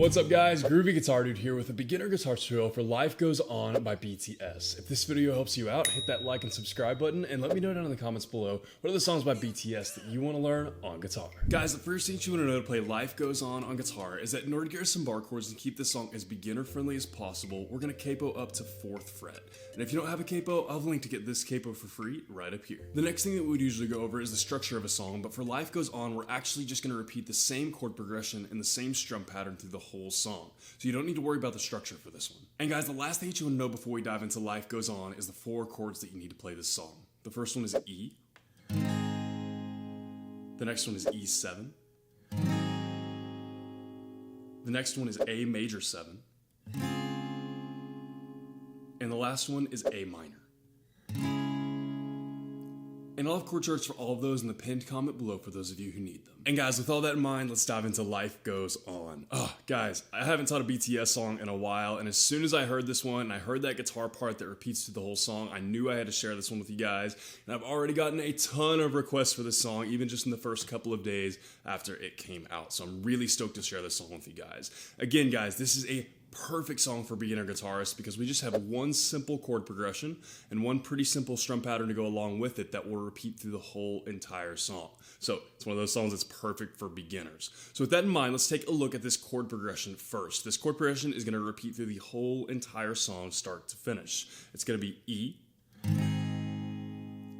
What's up guys, Groovy Guitar Dude here with a beginner guitar tutorial for Life Goes On by BTS. If this video helps you out, hit that like and subscribe button and let me know down in the comments below what are the songs by BTS that you want to learn on guitar. Guys, the first thing you want to know to play Life Goes On guitar is that in order to get some bar chords and keep this song as beginner friendly as possible, we're going to capo up to 4th fret. And if you don't have a capo, I'll have a link to get this capo for free right up here. The next thing that we would usually go over is the structure of a song, but for Life Goes On, we're actually just going to repeat the same chord progression and the same strum pattern through the whole song. So you don't need to worry about the structure for this one. And guys, the last thing that you want to know before we dive into Life Goes On is the 4 chords that you need to play this song. The first one is E. The next one is E7. The next one is A major 7. And the last one is A minor. And I'll have chord charts for all of those in the pinned comment below for those of you who need them. And guys, with all that in mind, let's dive into Life Goes On. Guys, I haven't taught a BTS song in a while, and as soon as I heard this one, and I heard that guitar part that repeats through the whole song, I knew I had to share this one with you guys, and I've already gotten a ton of requests for this song, even just in the first couple of days after it came out, so I'm really stoked to share this song with you guys. Again, guys, this is a perfect song for beginner guitarists because we just have one simple chord progression and one pretty simple strum pattern to go along with it that will repeat through the whole entire song. So it's one of those songs that's perfect for beginners. So with that in mind, let's take a look at this chord progression first. This chord progression is going to repeat through the whole entire song start to finish. It's going to be E,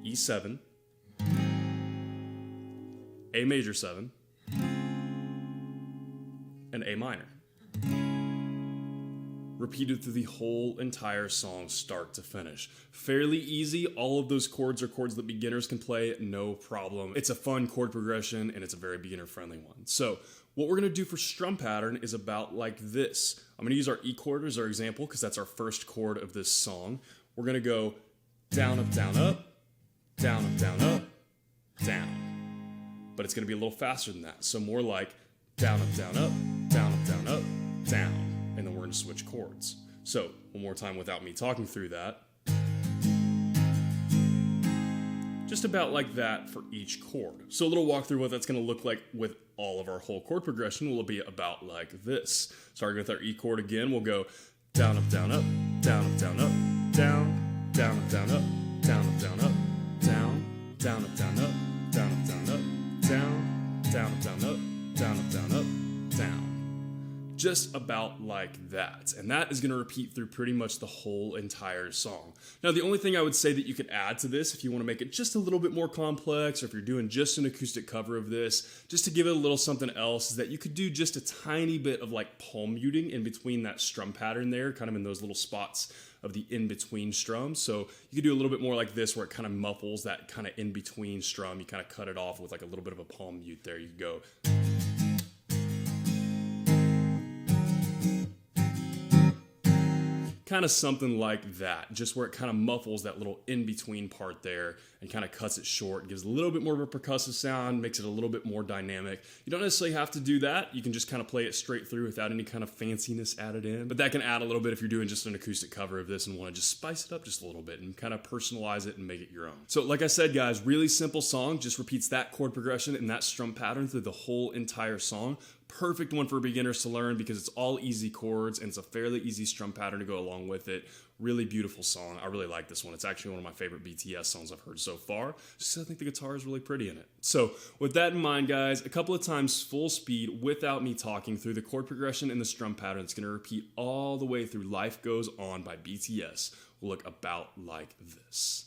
E7, A major 7, and A minor. Repeated through the whole entire song start to finish. Fairly easy. All of those chords are chords that beginners can play, no problem. It's a fun chord progression and it's a very beginner friendly one. So what we're gonna do for strum pattern is about like this. I'm gonna use our E chord as our example because that's our first chord of this song. We're gonna go down, up, down, up, down, up, down, up, down. But it's gonna be a little faster than that. So more like down, up, down, up, down, up, down, up, down. And then we're going to switch chords. So, one more time without me talking through that. Just about like that for each chord. So a little walk through what that's going to look like with all of our whole chord progression will be about like this. Starting with our E chord again, we'll go down, up, down, up, down, up, down, up, down, down, up, down, up, down, up, down, up, down, down, up, down, up, down, up, down, up, down, down, up, down, up, down, up, down, up, down. Just about like that. And that is going to repeat through pretty much the whole entire song. Now, the only thing I would say that you could add to this, if you want to make it just a little bit more complex, or if you're doing just an acoustic cover of this, just to give it a little something else, is that you could do just a tiny bit of like palm muting in between that strum pattern there, kind of in those little spots of the in-between strum. So you could do a little bit more like this where it kind of muffles that kind of in-between strum. You kind of cut it off with like a little bit of a palm mute there. You could go kind of something like that, just where it kind of muffles that little in-between part there and kind of cuts it short, gives a little bit more of a percussive sound, makes it a little bit more dynamic. You don't necessarily have to do that. You can just kind of play it straight through without any kind of fanciness added in, but that can add a little bit if you're doing just an acoustic cover of this and want to just spice it up just a little bit and kind of personalize it and make it your own. So like I said, guys, really simple song, just repeats that chord progression and that strum pattern through the whole entire song. Perfect one for beginners to learn because it's all easy chords and it's a fairly easy strum pattern to go along with it. Really beautiful song. I really like this one. It's actually one of my favorite BTS songs I've heard so far, just because I think the guitar is really pretty in it. So with that in mind, guys, a couple of times full speed without me talking through the chord progression and the strum pattern. It's going to repeat all the way through Life Goes On by BTS. Will look about like this.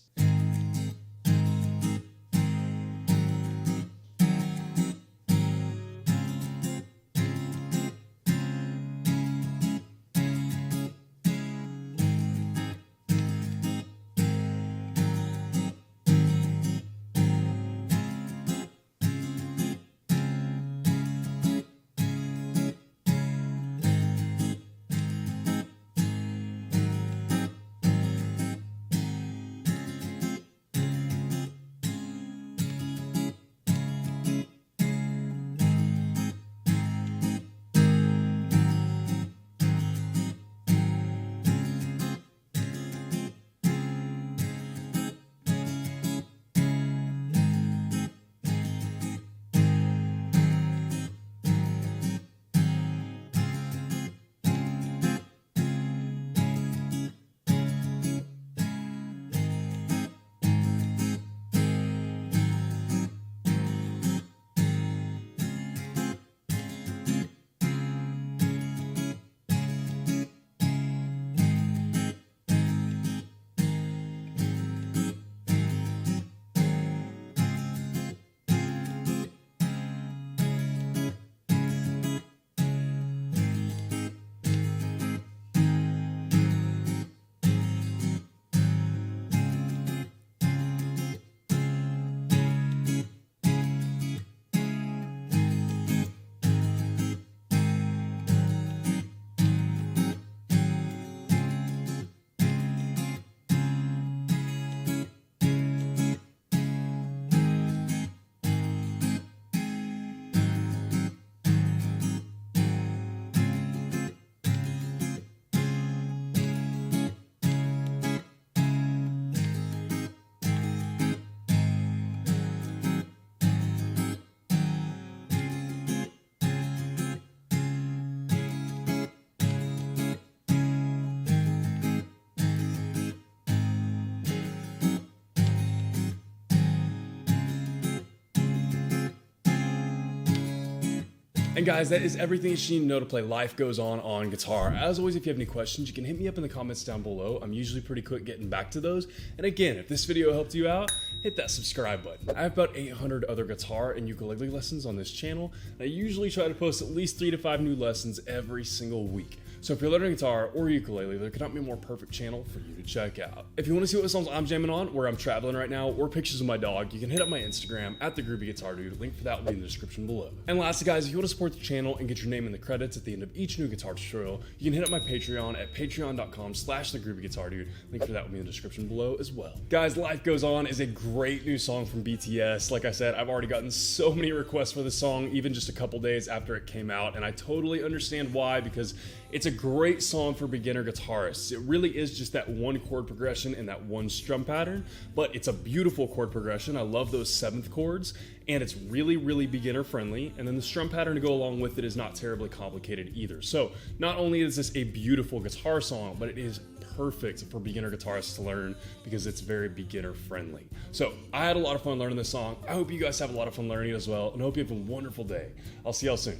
And guys, that is everything that you need to know to play Life Goes On guitar. As always, if you have any questions, you can hit me up in the comments down below. I'm usually pretty quick getting back to those. And again, if this video helped you out, hit that subscribe button. I have about 800 other guitar and ukulele lessons on this channel, and I usually try to post at least 3 to 5 new lessons every single week. So if you're learning guitar or ukulele, there could not be a more perfect channel for you to check out. If you want to see what songs I'm jamming on, where I'm traveling right now, or pictures of my dog, you can hit up my Instagram at @thegroovyguitardude. Link for that will be in the description below. And lastly, guys, if you want to support the channel and get your name in the credits at the end of each new guitar tutorial, you can hit up my Patreon at patreon.com/thegroovyguitardude. Link for that will be in the description below as well. Guys, Life Goes On is a great new song from BTS. Like I said, I've already gotten so many requests for this song, even just a couple days after it came out, and I totally understand why, because it's a great song for beginner guitarists. It really is just that one chord progression and that one strum pattern, but it's a beautiful chord progression. I love those 7th chords, and it's really, really beginner friendly. And then the strum pattern to go along with it is not terribly complicated either. So not only is this a beautiful guitar song, but it is perfect for beginner guitarists to learn because it's very beginner friendly. So I had a lot of fun learning this song. I hope you guys have a lot of fun learning it as well, and I hope you have a wonderful day. I'll see y'all soon.